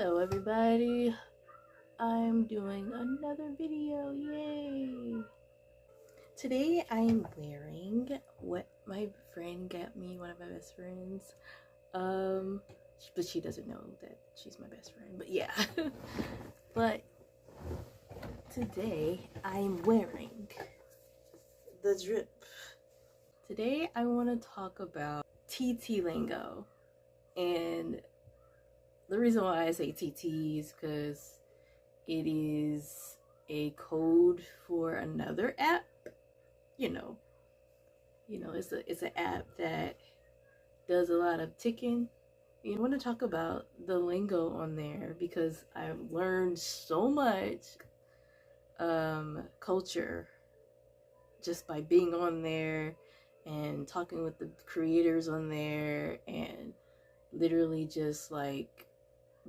Hello everybody, I'm doing another video, yay! Today I'm wearing what my friend got me, one of my best friends, but she doesn't know that she's my best friend, but yeah. But today I'm wearing the drip. Today I want to talk about TT lingo, and the reason why I say TT is because it is a code for another app. You know, it's an app that does a lot of ticking. You want to talk about the lingo on there because I've learned so much culture just by being on there and talking with the creators on there and literally just like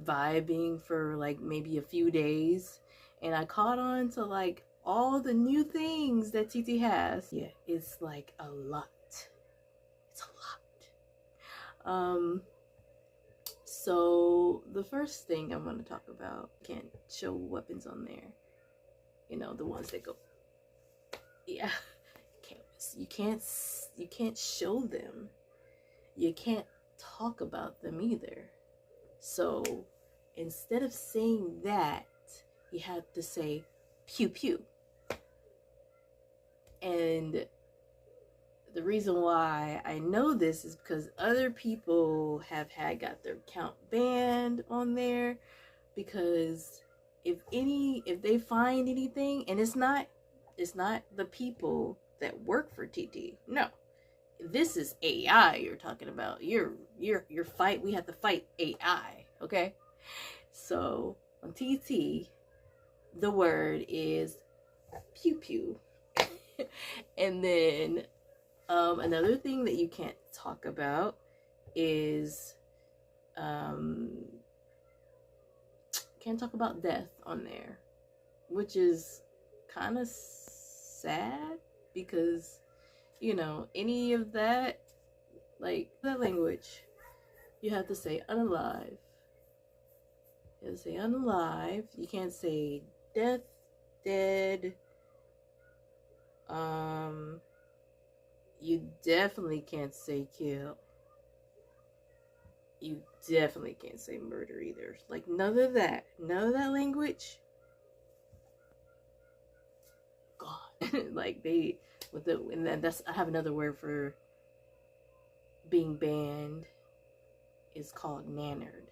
vibing for like maybe a few days, and I caught on to like all the new things that TT has. Yeah, it's like a lot. It's a lot. So the first thing I'm going to talk about, can't show weapons on there. You know, the ones that go, yeah. You can't show them. You can't talk about them either. So instead of saying that, you have to say pew pew. And the reason why I know this is because other people have got their account banned on there, because if they find anything, and it's not the people that work for TT. No. This is AI you're talking about. Your fight, we have to fight AI, okay? So on TT, the word is pew pew. And then another thing that you can't talk about is can't talk about death on there, which is kind of sad because, you know, any of that, like that language, you have to say unalive. You have to say unalive. You can't say death, dead. You definitely can't say kill. You definitely can't say murder either. Like none of that language. God, like they with the, and then that's, I have another word for being banned. Is called nannered.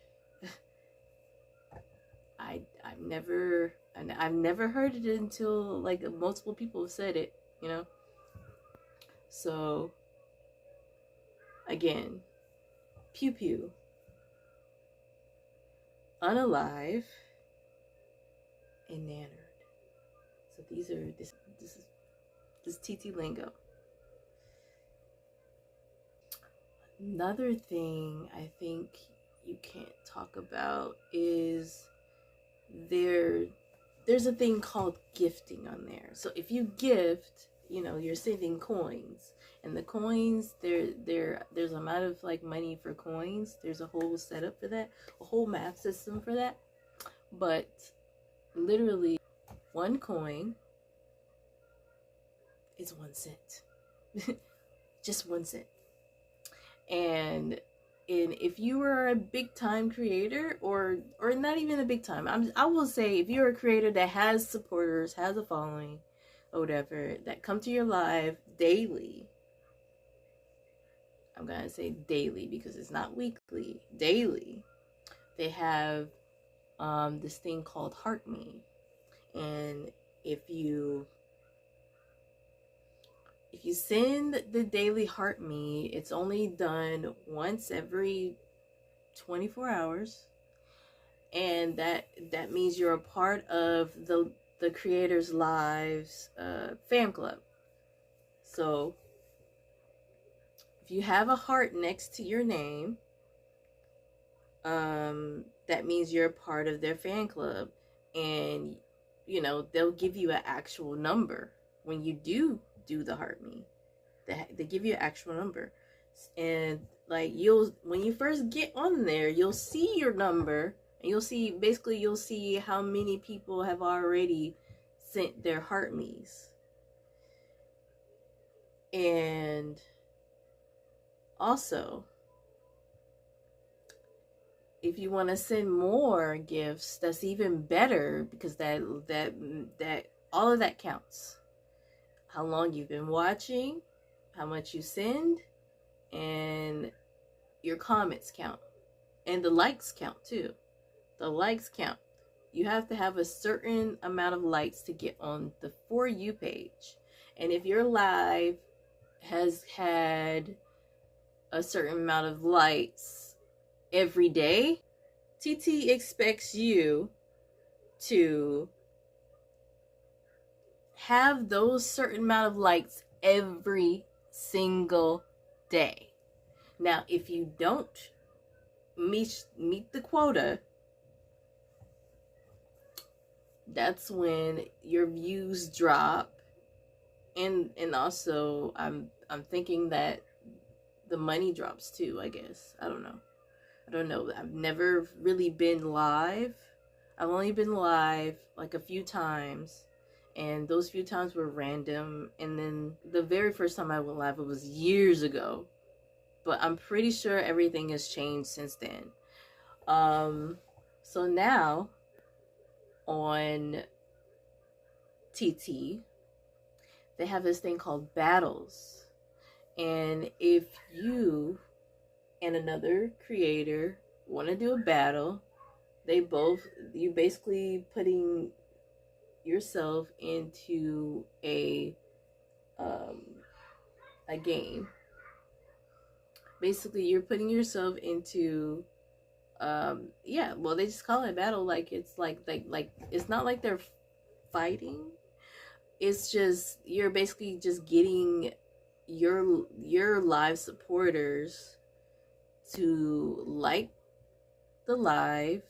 I've never heard it until like multiple people have said it, you know. So again, pew pew, unalive, and nannered. So these are this TT lingo. Another thing I think you can't talk about is there's a thing called gifting on there. So if you gift, you know, you're sending coins, and the coins, there's a amount of like money for coins. There's a whole setup for that, a whole math system for that. But literally, one coin is 1 cent. Just 1 cent. And if you are a big time creator, or not even a big time, I will say, if you're a creator that has supporters, has a following, or whatever, that come to your live daily, I'm gonna say daily because it's not weekly, daily, they have this thing called Heart Me. And if you send the daily Heart Me, it's only done once every 24 hours, and that means you're a part of the creators lives fan club. So if you have a heart next to your name, that means you're a part of their fan club, and you know they'll give you an actual number when you do the Heart Me. They give you an actual number, and like when you first get on there, you'll see your number, And you'll see how many people have already sent their heart me's. And also, if you want to send more gifts, that's even better, because that all of that counts. How long you've been watching, how much you send, and your comments count. And the likes count too. The likes count. You have to have a certain amount of likes to get on the For You page. And if your live has had a certain amount of likes every day, TT expects you to have those certain amount of likes every single day. Now, if you don't meet the quota, that's when your views drop, and also I'm thinking that the money drops too, I guess. I don't know. I've never really been live. I've only been live like a few times, and those few times were random. And then the very first time I went live, it was years ago. But I'm pretty sure everything has changed since then. So now on TT, they have this thing called battles. And if you and another creator want to do a battle, you basically putting yourself into a game. Basically, you're putting yourself into they just call it battle. Like, it's like it's not like they're fighting. It's just, you're basically just getting your live supporters to like the live,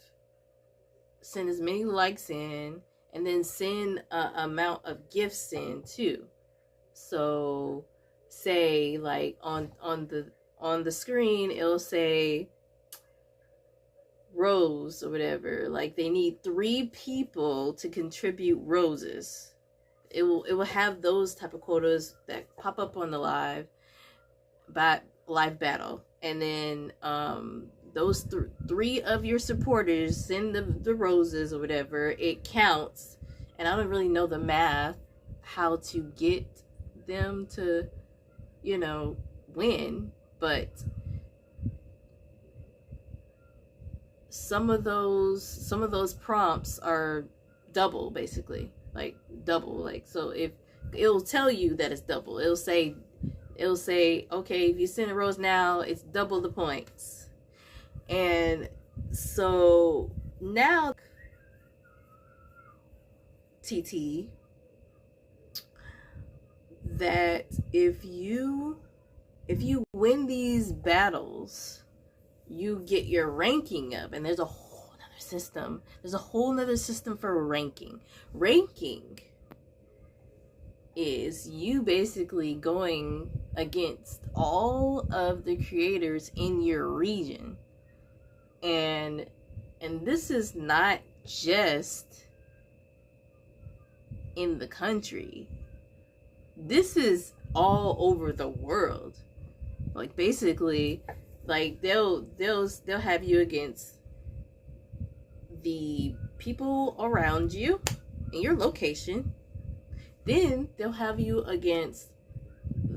send as many likes in, and then send a amount of gifts in too. So say like on the screen, it'll say rose or whatever. Like, they need 3 people to contribute roses. It will have those type of quotas that pop up on the live battle. And then those 3 of your supporters send the roses or whatever. It counts. And I don't really know the math, how to get them to, win. But some of those prompts are double, basically. Like double. Like, so if it'll tell you that it's double, it'll say, okay, if you send a rose now, it's double the points. And so now TT, that if you win these battles, you get your ranking up. And there's a whole nother system. There's a whole nother system for ranking. Ranking is you basically going against all of the creators in your region. And this is not just in the country. This is all over the world. Like, basically, like they'll have you against the people around you in your location. Then they'll have you against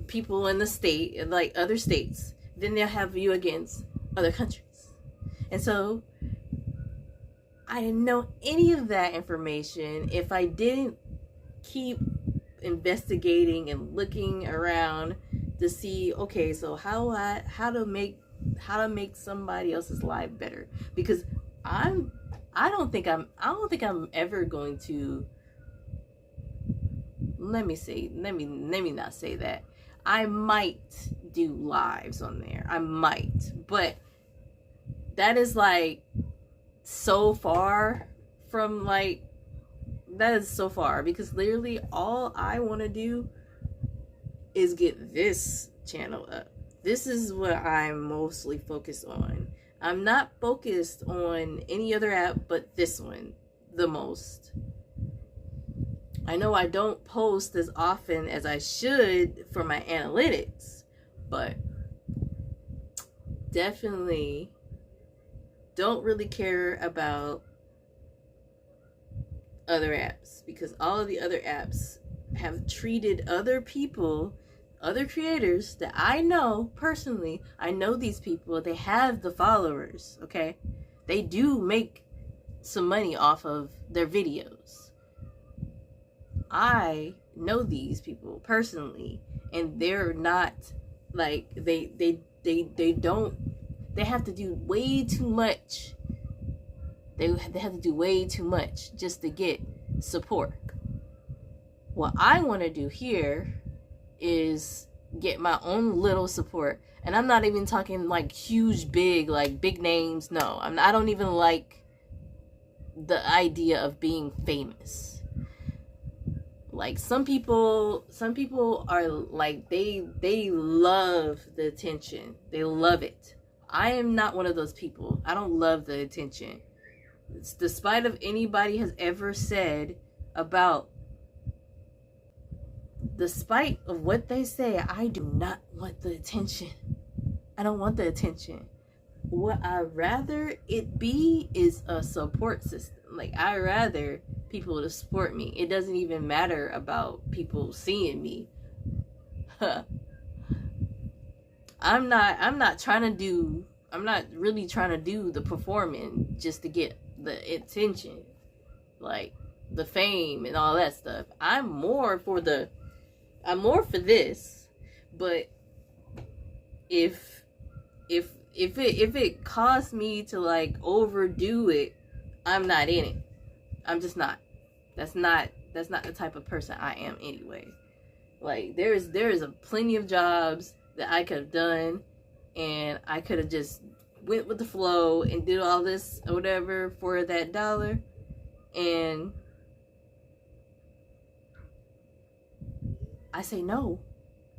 people in the state, like other states. Then they'll have you against other countries. And so I didn't know any of that information if I didn't keep investigating and looking around to see, okay, so how to make somebody else's life better. Because I don't think I'm ever going to, let me not say that. I might do lives on there. I might. But that is like so far from like, that is so far, because literally all I want to do is get this channel up. This is what I'm mostly focused on. I'm not focused on any other app but this one the most. I know I don't post as often as I should for my analytics, but definitely don't really care about other apps, because all of the other apps have treated other people, other creators that I know personally. I know these people, they have the followers, okay? They do make some money off of their videos. I know these people personally, and they're not like they don't, they have to do way too much. They have to do way too much just to get support. What I want to do here is get my own little support, and I'm not even talking like huge, big names. No, I don't even like the idea of being famous. Like some people are like, they love the attention. They love it. I am not one of those people. I don't love the attention. Despite of anybody has ever said about, despite of what they say, I do not want the attention. I don't want the attention. What I'd rather it be is a support system. Like, I rather people to support me. It doesn't even matter about people seeing me. I'm not really trying to do the performing just to get the attention, like the fame and all that stuff. I'm more for this. But if it costs me to like overdo it, I'm not in it. I'm just not. That's not the type of person I am anyway. Like, there is a plenty of jobs that I could have done, and I could have just went with the flow and did all this or whatever for that $1. And I say no,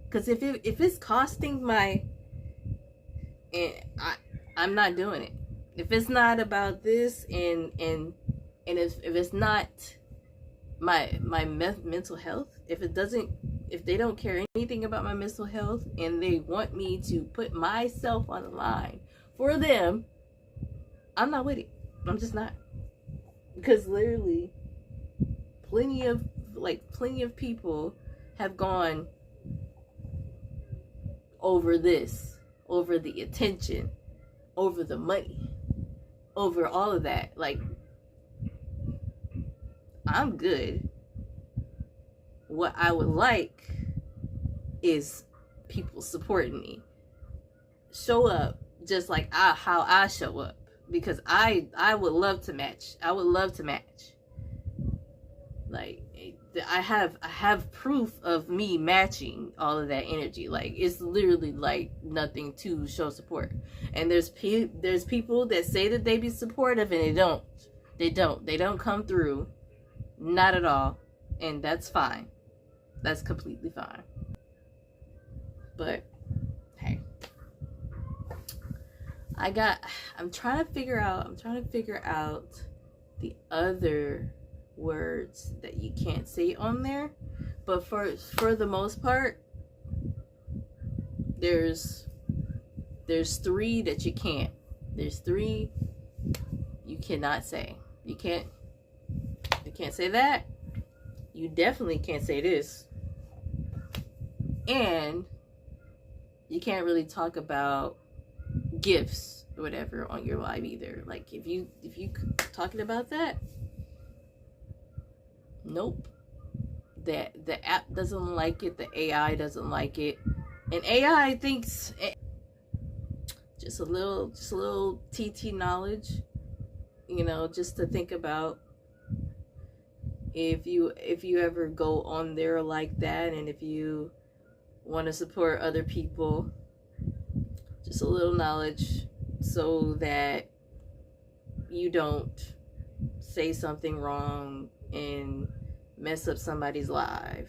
because if it's costing my, and I'm not doing it. If it's not about this, and if it's not my mental health, if they don't care anything about my mental health, and they want me to put myself on the line for them, I'm not with it. I'm just not. Because literally plenty of people have gone over this, over the attention, over the money, over all of that. Like, I'm good. What I would like is people supporting me. Show up just like how I show up, because I would love to match. I would love to match. Like, I have proof of me matching all of that energy. Like, it's literally like nothing to show support. And there's people that say that they be supportive, and they don't come through. Not at all. And that's fine. That's completely fine. But hey, I'm trying to figure out the other words that you can't say on there. But for the most part, there's 3 that you can't. There's 3 you cannot say. You can't say that. You definitely can't say this. And you can't really talk about gifts or whatever on your live either. Like, if you talking about that, nope. The app doesn't like it. The AI doesn't like it. And AI thinks just a little TT knowledge, just to think about. If you ever go on there like that, and if you want to support other people, just a little knowledge so that you don't say something wrong and mess up somebody's life,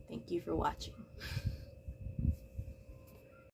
Thank you for watching.